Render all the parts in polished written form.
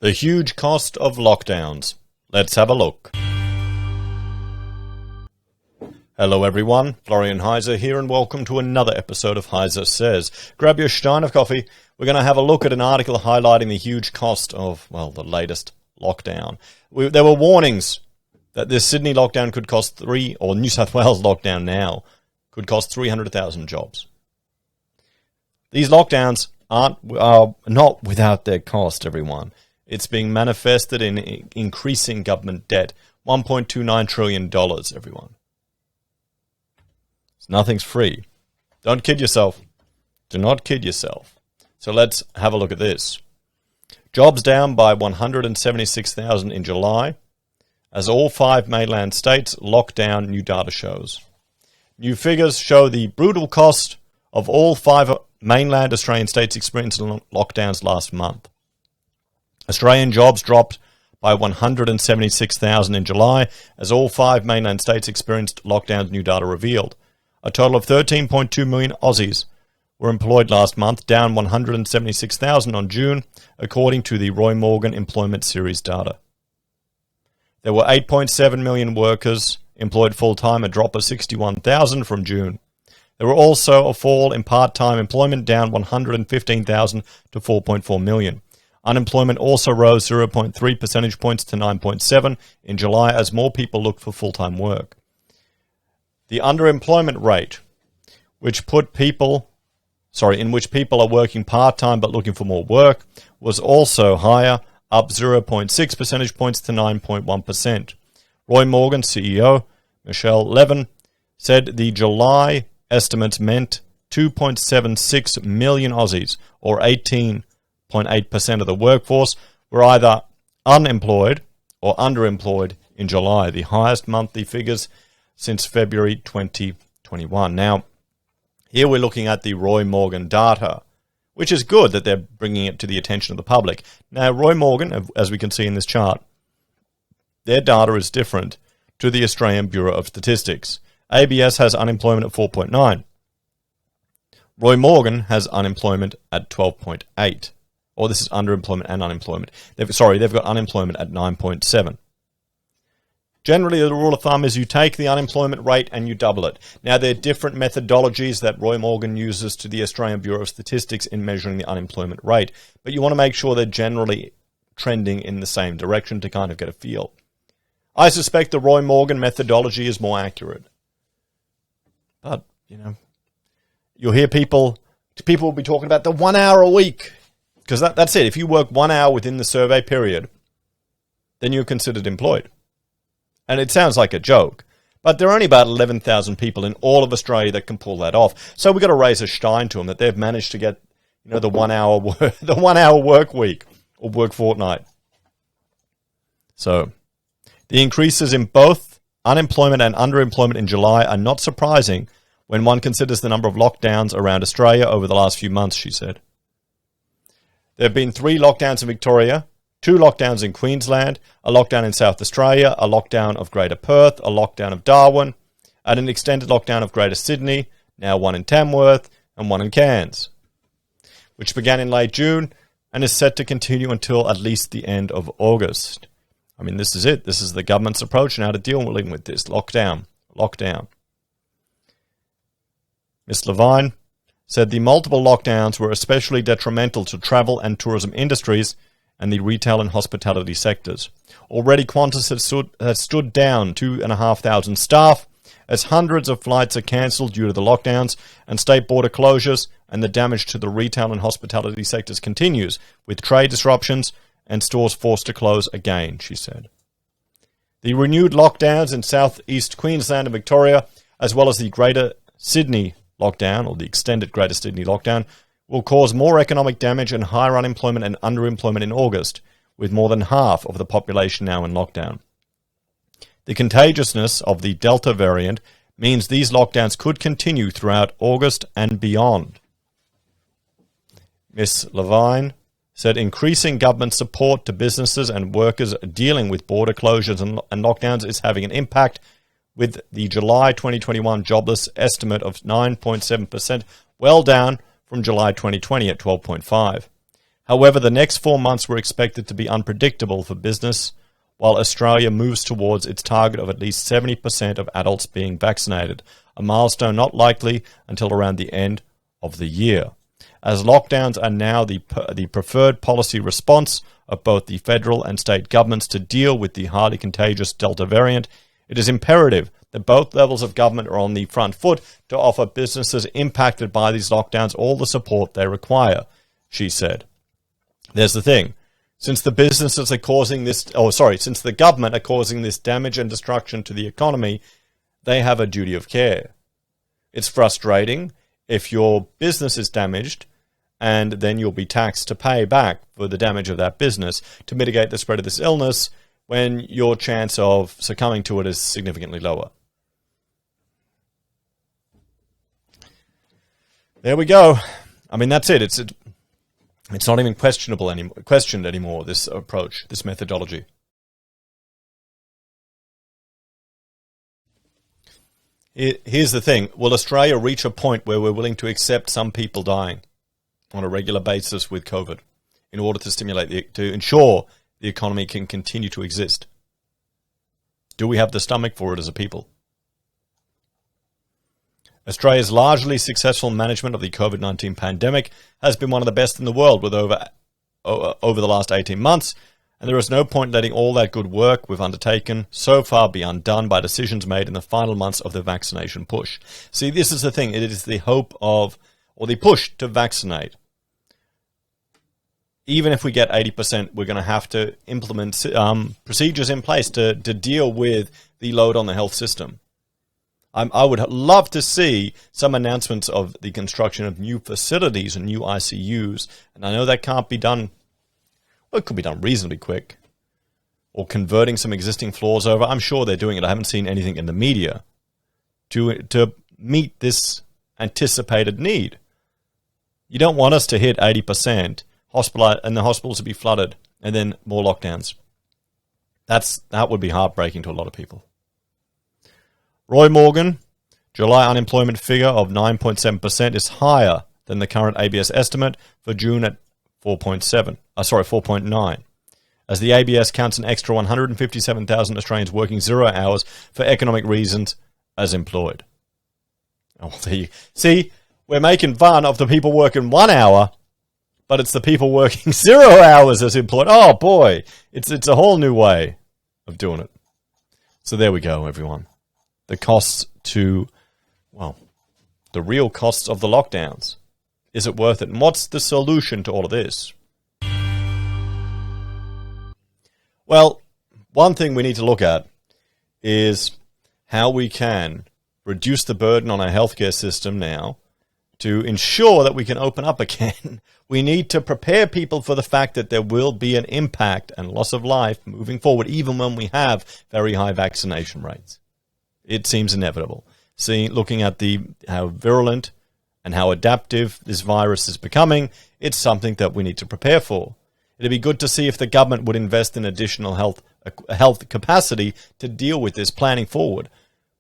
The huge cost of lockdowns. Let's have a look. Hello everyone, Florian.heise here and welcome to another episode of HeiseSays. Grab your stein of coffee. We're going to have a look at an article highlighting the huge cost of, well, the latest lockdown. There were warnings that this Sydney lockdown could cost or New South Wales lockdown now could cost 300,000 jobs. These lockdowns are not without their cost, everyone. It's being manifested in increasing government debt. $1.29 trillion, everyone. Nothing's free. Don't kid yourself. Do not kid yourself. So let's have a look at this. Jobs down by 176,000 in July, as all 5 mainland states lock down, new data shows. New figures show the brutal cost of all 5 mainland Australian states experiencing lockdowns last month. Australian jobs dropped by 176,000 in July, as all 5 mainland states experienced lockdowns, new data revealed. A total of 13.2 million Aussies were employed last month, down 176,000 on June, according to the Roy Morgan Employment Series data. There were 8.7 million workers employed full-time, a drop of 61,000 from June. There were also a fall in part-time employment, down 115,000 to 4.4 million. Unemployment also rose 0.3 percentage points to 9.7 in July as more people looked for full-time work. The underemployment rate, in which people are working part-time but looking for more work, was also higher, up 0.6 percentage points to 9.1%. Roy Morgan, CEO, Michelle Levin, said the July estimates meant 2.76 million Aussies, or 18.8% of the workforce, were either unemployed or underemployed in July, the highest monthly figures since February 2021. Now, here we're looking at the Roy Morgan data, which is good that they're bringing it to the attention of the public. Now, Roy Morgan, as we can see in this chart, their data is different to the Australian Bureau of Statistics. ABS has unemployment at 4.9. Roy Morgan has unemployment at 12.8. Or this is underemployment and unemployment. They've got unemployment at 9.7. Generally, the rule of thumb is you take the unemployment rate and you double it. Now, there are different methodologies that Roy Morgan uses to the Australian Bureau of Statistics in measuring the unemployment rate, but you want to make sure they're generally trending in the same direction to kind of get a feel. I suspect the Roy Morgan methodology is more accurate. But, you'll hear people will be talking about the 1 hour a week, because that's it. If you work 1 hour within the survey period, then you're considered employed. And it sounds like a joke, but there are only about 11,000 people in all of Australia that can pull that off. So we've got to raise a stein to them that they've managed to get, the 1 hour work week or work fortnight. So the increases in both unemployment and underemployment in July are not surprising when one considers the number of lockdowns around Australia over the last few months, she said. There have been 3 lockdowns in Victoria, 2 lockdowns in Queensland, a lockdown in South Australia, a lockdown of Greater Perth, a lockdown of Darwin, and an extended lockdown of Greater Sydney, now 1 in Tamworth and 1 in Cairns, which began in late June and is set to continue until at least the end of August. I mean, this is it. This is the government's approach now to dealing with this. Lockdown. Ms. Levine said the multiple lockdowns were especially detrimental to travel and tourism industries and the retail and hospitality sectors. Already Qantas has stood down 2,500 staff as hundreds of flights are cancelled due to the lockdowns and state border closures, and the damage to the retail and hospitality sectors continues, with trade disruptions and stores forced to close again, she said. The renewed lockdowns in southeast Queensland and Victoria, as well as the Greater Sydney lockdown, or the extended Greater Sydney lockdown, will cause more economic damage and higher unemployment and underemployment in August, with more than half of the population now in lockdown. The contagiousness of the Delta variant means these lockdowns could continue throughout August and beyond. Ms. Levine said increasing government support to businesses and workers dealing with border closures and lockdowns is having an impact, with the July 2021 jobless estimate of 9.7%, well down from July 2020 at 12.5. However, the next 4 months were expected to be unpredictable for business, while Australia moves towards its target of at least 70% of adults being vaccinated, a milestone not likely until around the end of the year. As lockdowns are now the preferred policy response of both the federal and state governments to deal with the highly contagious Delta variant, it is imperative that both levels of government are on the front foot to offer businesses impacted by these lockdowns all the support they require, she said. There's the thing. Since the businesses are causing this, since the government are causing this damage and destruction to the economy, they have a duty of care. It's frustrating if your business is damaged and then you'll be taxed to pay back for the damage of that business to mitigate the spread of this illness when your chance of succumbing to it is significantly lower. There we go. I mean, that's it. It's not even questioned anymore, this approach, this methodology. Here's the thing. Will Australia reach a point where we're willing to accept some people dying on a regular basis with COVID in order to ensure the economy can continue to exist? Do we have the stomach for it as a people? Australia's largely successful management of the COVID-19 pandemic has been one of the best in the world with over the last 18 months, and there is no point letting all that good work we've undertaken so far be undone by decisions made in the final months of the vaccination push. See, this is the thing. It is the hope of, or the push to vaccinate. Even if we get 80%, we're going to have to implement procedures in place to deal with the load on the health system. I would love to see some announcements of the construction of new facilities and new ICUs. And I know that can't be done. Well, it could be done reasonably quick. Or converting some existing floors over. I'm sure they're doing it. I haven't seen anything in the media to meet this anticipated need. You don't want us to hit 80% and the hospitals to be flooded and then more lockdowns. That would be heartbreaking to a lot of people. Roy Morgan, July unemployment figure of 9.7% is higher than the current ABS estimate for June at 4.9, as the ABS counts an extra 157,000 Australians working 0 hours for economic reasons as employed. Oh, there you see, we're making fun of the people working 1 hour, but it's the people working 0 hours as employed. Oh boy, it's a whole new way of doing it. So there we go, everyone. The costs the real costs of the lockdowns. Is it worth it? And what's the solution to all of this? Well, one thing we need to look at is how we can reduce the burden on our healthcare system now to ensure that we can open up again. We need to prepare people for the fact that there will be an impact and loss of life moving forward, even when we have very high vaccination rates. It seems inevitable. Looking at how virulent and how adaptive this virus is becoming, it's something that we need to prepare for. It'd be good to see if the government would invest in additional health capacity to deal with this planning forward.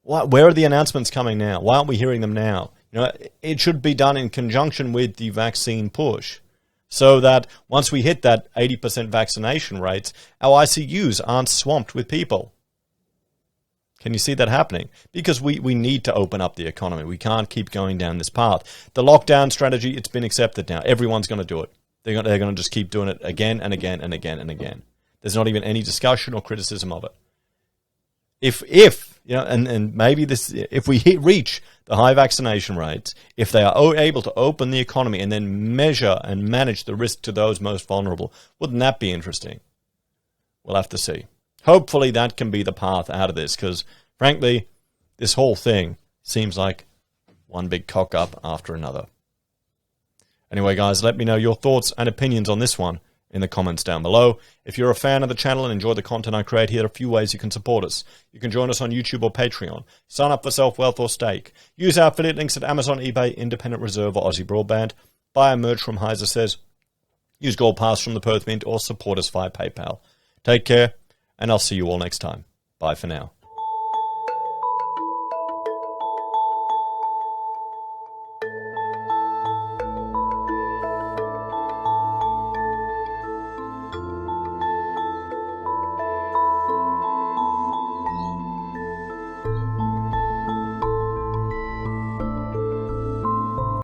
Where are the announcements coming now? Why aren't we hearing them now? It should be done in conjunction with the vaccine push, so that once we hit that 80% vaccination rates, our ICUs aren't swamped with people. Can you see that happening? Because we need to open up the economy. We can't keep going down this path. The lockdown strategy, it's been accepted now. Everyone's going to do it. They're going to just keep doing it again and again and again and again. There's not even any discussion or criticism of it. If we reach the high vaccination rates, if they are able to open the economy and then measure and manage the risk to those most vulnerable, wouldn't that be interesting? We'll have to see. Hopefully that can be the path out of this, because frankly, this whole thing seems like one big cock up after another. Anyway, guys, let me know your thoughts and opinions on this one in the comments down below. If you're a fan of the channel and enjoy the content I create here, there are a few ways you can support us. You can join us on YouTube or Patreon. Sign up for SelfWealth or Stake. Use our affiliate links at Amazon, eBay, Independent Reserve, or AussieBroadband. Buy our merch from HeiseSays. Use Gold Pass from the Perth Mint or support us via PayPal. Take care, and I'll see you all next time. Bye for now.